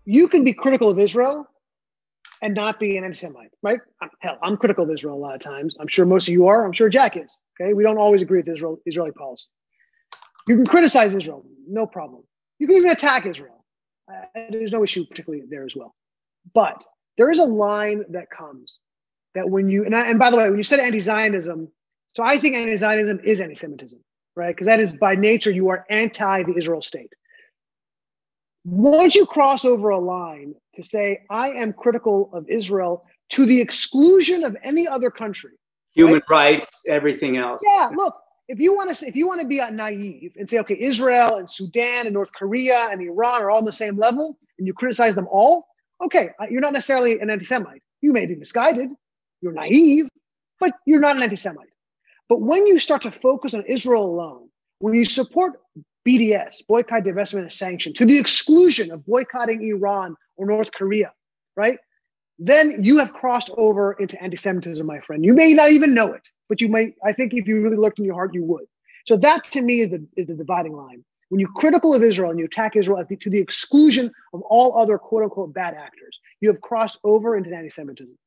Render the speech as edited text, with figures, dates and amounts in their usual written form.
you can be critical of Israel and not be an anti-Semite, right? Hell, I'm critical of Israel a lot of times. I'm sure most of you are. I'm sure Jack is. Okay, we don't always agree with Israeli policy. You can criticize Israel, no problem. You can even attack Israel. There's no issue particularly there as well. But there is a line that comes that when you, and by the way, when you said anti-Zionism, so I think anti-Zionism is anti-Semitism, right? Because that is by nature, you are anti the Israel state. Once you cross over a line to say, I am critical of Israel to the exclusion of any other country. Human rights, everything else. Yeah, look, if you want to be naive and say, okay, Israel and Sudan and North Korea and Iran are all on the same level, and you criticize them all, okay, you're not necessarily an anti-Semite. You may be misguided, you're naive, but you're not an anti-Semite. But when you start to focus on Israel alone, when you support BDS, boycott, divestment, and sanction, to the exclusion of boycotting Iran or North Korea, right? Then you have crossed over into anti-Semitism, my friend. You may not even know it, but you may, I think if you really looked in your heart, you would. So that to me is the dividing line. When you're critical of Israel and you attack Israel to the exclusion of all other quote unquote bad actors, you have crossed over into anti-Semitism.